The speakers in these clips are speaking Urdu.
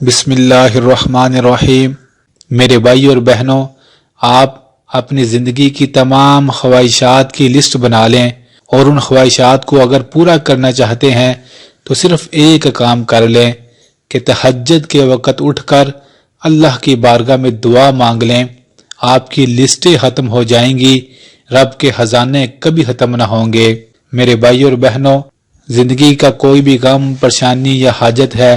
بسم اللہ الرحمن الرحیم۔ میرے بھائی اور بہنوں، آپ اپنی زندگی کی تمام خواہشات کی لسٹ بنا لیں اور ان خواہشات کو اگر پورا کرنا چاہتے ہیں تو صرف ایک کام کر لیں کہ تہجد کے وقت اٹھ کر اللہ کی بارگاہ میں دعا مانگ لیں۔ آپ کی لسٹیں ختم ہو جائیں گی، رب کے خزانے کبھی ختم نہ ہوں گے۔ میرے بھائی اور بہنوں، زندگی کا کوئی بھی غم، پریشانی یا حاجت ہے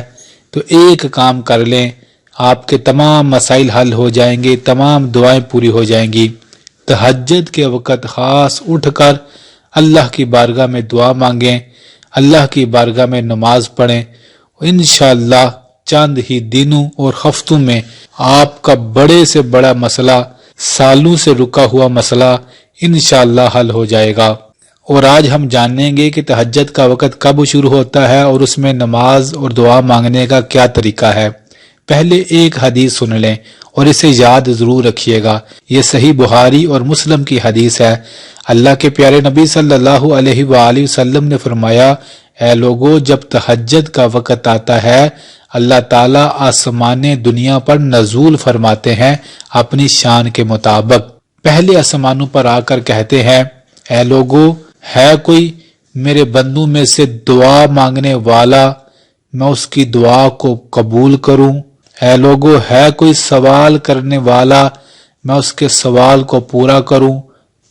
تو ایک کام کر لیں، آپ کے تمام مسائل حل ہو جائیں گے، تمام دعائیں پوری ہو جائیں گی۔ تہجد کے وقت خاص اٹھ کر اللہ کی بارگاہ میں دعا مانگیں، اللہ کی بارگاہ میں نماز پڑھیں، انشاءاللہ چند ہی دنوں اور ہفتوں میں آپ کا بڑے سے بڑا مسئلہ، سالوں سے رکا ہوا مسئلہ انشاءاللہ حل ہو جائے گا۔ اور آج ہم جانیں گے کہ تہجد کا وقت کب شروع ہوتا ہے اور اس میں نماز اور دعا مانگنے کا کیا طریقہ ہے۔ پہلے ایک حدیث سن لیں اور اسے یاد ضرور رکھیے گا، یہ صحیح بخاری اور مسلم کی حدیث ہے۔ اللہ کے پیارے نبی صلی اللہ علیہ وآلہ وسلم نے فرمایا، اے لوگو، جب تہجد کا وقت آتا ہے اللہ تعالیٰ آسمان دنیا پر نزول فرماتے ہیں اپنی شان کے مطابق۔ پہلے آسمانوں پر آ کر کہتے ہیں، اے لوگو، ہے کوئی میرے بندوں میں سے دعا مانگنے والا، میں اس کی دعا کو قبول کروں؟ اے لوگو، ہے کوئی سوال کرنے والا، میں اس کے سوال کو پورا کروں؟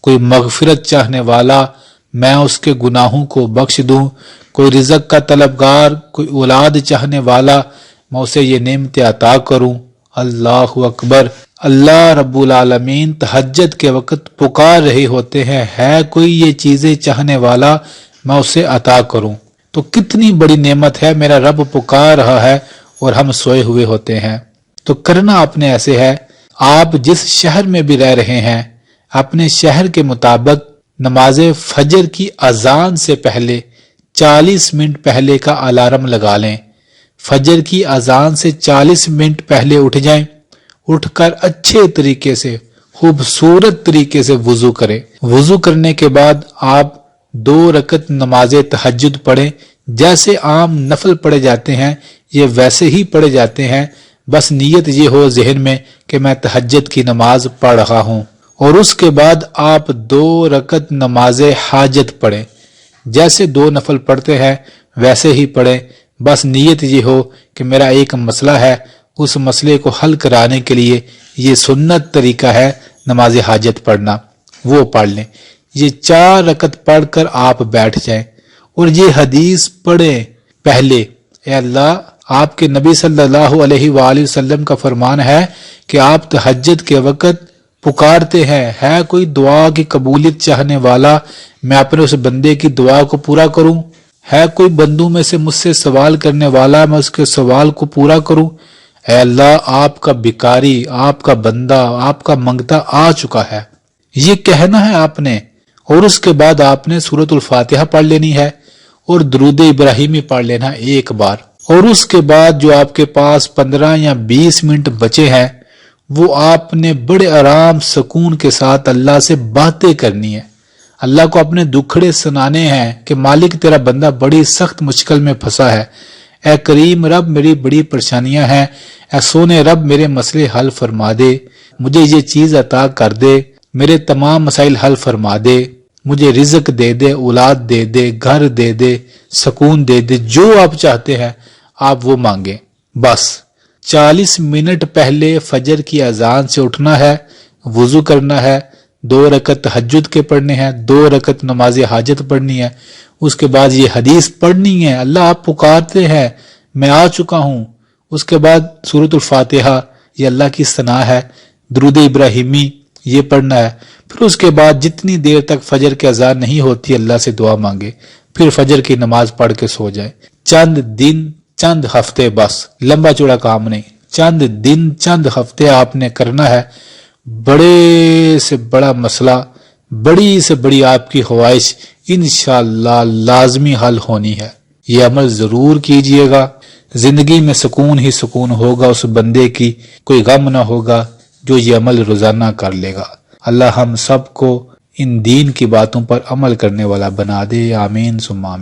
کوئی مغفرت چاہنے والا، میں اس کے گناہوں کو بخش دوں؟ کوئی رزق کا طلبگار، کوئی اولاد چاہنے والا، میں اسے یہ نعمت عطا کروں؟ اللہ اکبر۔ اللہ رب العالمین تہجد کے وقت پکار رہے ہوتے ہیں، ہے کوئی یہ چیزیں چاہنے والا، میں اسے عطا کروں۔ تو کتنی بڑی نعمت ہے، میرا رب پکار رہا ہے اور ہم سوئے ہوئے ہوتے ہیں۔ تو کرنا اپنے ایسے ہے، آپ جس شہر میں بھی رہ رہے ہیں اپنے شہر کے مطابق نماز فجر کی اذان سے پہلے 40 منٹ پہلے کا الارم لگا لیں۔ فجر کی اذان سے 40 منٹ پہلے اٹھ جائیں، اٹھ کر اچھے طریقے سے، خوبصورت طریقے سے وضو کریں۔ وضو کرنے کے بعد آپ 2 رکعت نماز تہجد پڑھیں، جیسے عام نفل پڑھے جاتے ہیں یہ ویسے ہی پڑھے جاتے ہیں، بس نیت یہ ہو ذہن میں کہ میں تہجد کی نماز پڑھ رہا ہوں۔ اور اس کے بعد آپ 2 رکعت نماز حاجت پڑھیں، جیسے 2 نفل پڑھتے ہیں ویسے ہی پڑھیں، بس نیت یہ ہو کہ میرا ایک مسئلہ ہے، اس مسئلے کو حل کرانے کے لیے یہ سنت طریقہ ہے نماز حاجت پڑھنا، وہ پڑھ لیں۔ یہ 4 رکعت پڑھ کر آپ بیٹھ جائیں اور یہ حدیث پڑھیں پہلے، اے اللہ، آپ کے نبی صلی اللہ علیہ وآلہ وسلم کا فرمان ہے کہ آپ تہجد کے وقت پکارتے ہیں، ہے کوئی دعا کی قبولیت چاہنے والا، میں اپنے اس بندے کی دعا کو پورا کروں؟ ہے کوئی بندوں میں سے مجھ سے سوال کرنے والا، میں اس کے سوال کو پورا کروں؟ اے اللہ، آپ کا بھکاری، آپ کا بندہ، آپ کا منگتا آ چکا ہے، یہ کہنا ہے آپ نے۔ اور اس کے بعد آپ نے سورۃ الفاتحہ پڑھ لینی ہے اور درود ابراہیمی پڑھ لینا ایک بار۔ اور اس کے بعد جو آپ کے پاس 15 یا 20 منٹ بچے ہیں وہ آپ نے بڑے آرام سکون کے ساتھ اللہ سے باتیں کرنی ہے، اللہ کو اپنے دکھڑے سنانے ہیں کہ مالک تیرا بندہ بڑی سخت مشکل میں پھنسا ہے، اے کریم رب میری بڑی پریشانیاں ہیں، اے سونے رب میرے مسئلے حل فرما دے، مجھے یہ چیز عطا کر دے، میرے تمام مسائل حل فرما دے، مجھے رزق دے دے، اولاد دے دے، گھر دے دے، سکون دے دے، جو آپ چاہتے ہیں آپ وہ مانگیں۔ بس 40 منٹ پہلے فجر کی اذان سے اٹھنا ہے، وضو کرنا ہے، 2 رکعت تہجد کے پڑھنے ہیں، 2 رکعت نماز حاجت پڑھنی ہے، اس کے بعد یہ حدیث پڑھنی ہے، اللہ آپ پکارتے ہیں میں آ چکا ہوں، اس کے بعد سورۃ الفاتحہ یہ اللہ کی ثنا ہے، درود ابراہیمی یہ پڑھنا ہے، پھر اس کے بعد جتنی دیر تک فجر کی اذان نہیں ہوتی اللہ سے دعا مانگے، پھر فجر کی نماز پڑھ کے سو جائے۔ چند دن، چند ہفتے، بس لمبا چوڑا کام نہیں، چند دن، چند ہفتے آپ نے کرنا ہے، بڑے سے بڑا مسئلہ، بڑی سے بڑی آپ کی خواہش انشاءاللہ لازمی حل ہونی ہے۔ یہ عمل ضرور کیجئے گا، زندگی میں سکون ہی سکون ہوگا، اس بندے کی کوئی غم نہ ہوگا جو یہ عمل روزانہ کر لے گا۔ اللہ ہم سب کو ان دین کی باتوں پر عمل کرنے والا بنا دے، آمین ثم آمین۔